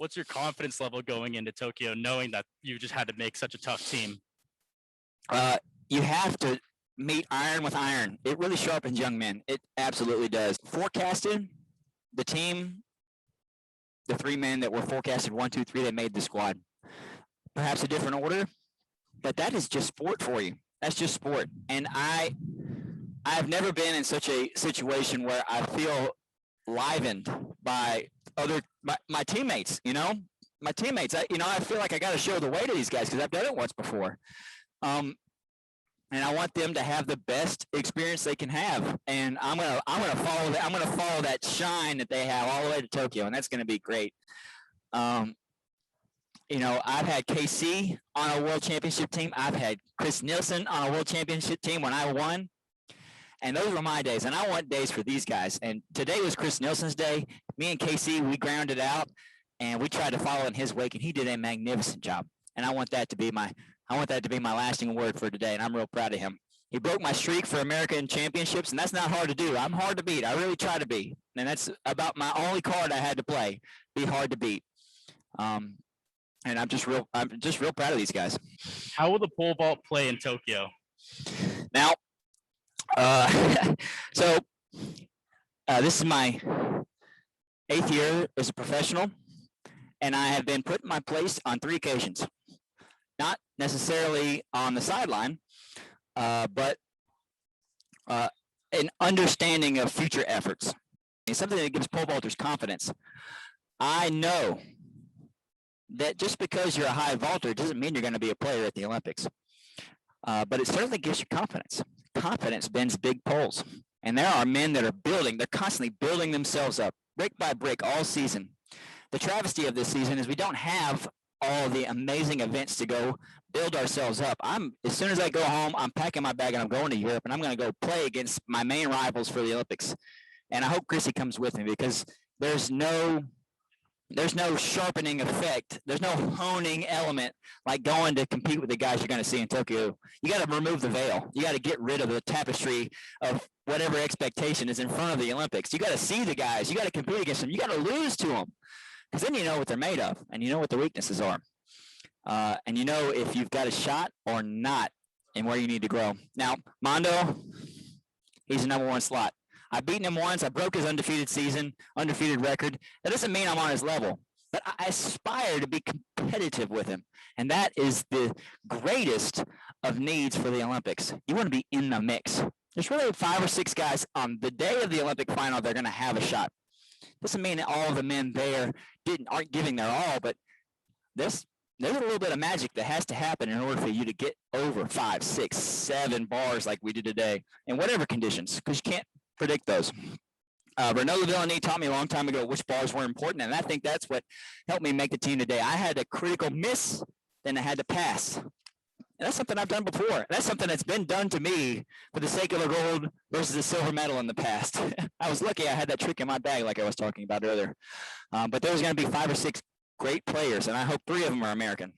what's your confidence level going into Tokyo, knowing that you just had to make such a tough team? You have to meet iron with iron. It really sharpens young men. It absolutely does. Forecasted, the team, the 3 men that were forecasted 1, 2, 3, they made the squad. Perhaps a different order, but that is just sport for you. That's just sport. And I've never been in such a situation where I feel livened by my teammates, my teammates. I feel like I got to show the way to these guys because I've done it once before. And I want them to have the best experience they can have. And I'm gonna follow that. I'm gonna follow that shine that they have all the way to Tokyo, and that's gonna be great. I've had KC on a world championship team. I've had Chris Nielsen on a world championship team when I won. And those were my days, and I want days for these guys. And today was Chris Nielsen's day. Me and KC, we grounded out, and we tried to follow in his wake, and he did a magnificent job. And I want that to be my lasting word for today, and I'm real proud of him. He broke my streak for American championships, and that's not hard to do. I'm hard to beat. I really try to be, and that's about my only card I had to play. Be hard to beat. And I'm just real proud of these guys. How will the pole vault play in Tokyo? Now, this is my 8th year as a professional, and I have been put in my place on 3 occasions. Not necessarily on the sideline, but an understanding of future efforts. It's something that gives pole vaulters confidence. I know that just because you're a high vaulter doesn't mean you're going to be a player at the Olympics, but it certainly gives you confidence. Confidence bends big poles, and there are men that are building. They're constantly building themselves up, brick by brick, all season. The travesty of this season is we don't have all the amazing events to go build ourselves up. As soon as I go home, I'm packing my bag and I'm going to Europe, and I'm going to go play against my main rivals for the Olympics. And I hope Chrissy comes with me because there's no sharpening effect. There's no honing element like going to compete with the guys you're going to see in Tokyo. You got to remove the veil. You got to get rid of the tapestry of whatever expectation is in front of the Olympics. You got to see the guys. You got to compete against them. You got to lose to them. Because then you know what they're made of, and you know what the weaknesses are. And you know if you've got a shot or not and where you need to grow. Now, Mondo, he's a number 1 slot. I've beaten him once. I broke his undefeated record. That doesn't mean I'm on his level, but I aspire to be competitive with him. And that is the greatest of needs for the Olympics. You want to be in the mix. There's really 5 or 6 guys on the day of the Olympic final they're going to have a shot. Doesn't mean that all of the men there aren't giving their all, but there's a little bit of magic that has to happen in order for you to get over 5, 6, 7 bars like we did today in whatever conditions, because you can't predict those. Renaud Lavillenie taught me a long time ago which bars were important, and I think that's what helped me make the team today. I had a critical miss, then I had to pass. And that's something I've done before. That's something that's been done to me for the sake of a gold versus a silver medal in the past. I was lucky I had that trick in my bag like I was talking about earlier. But there's going to be 5 or 6 great players, and I hope 3 of them are American.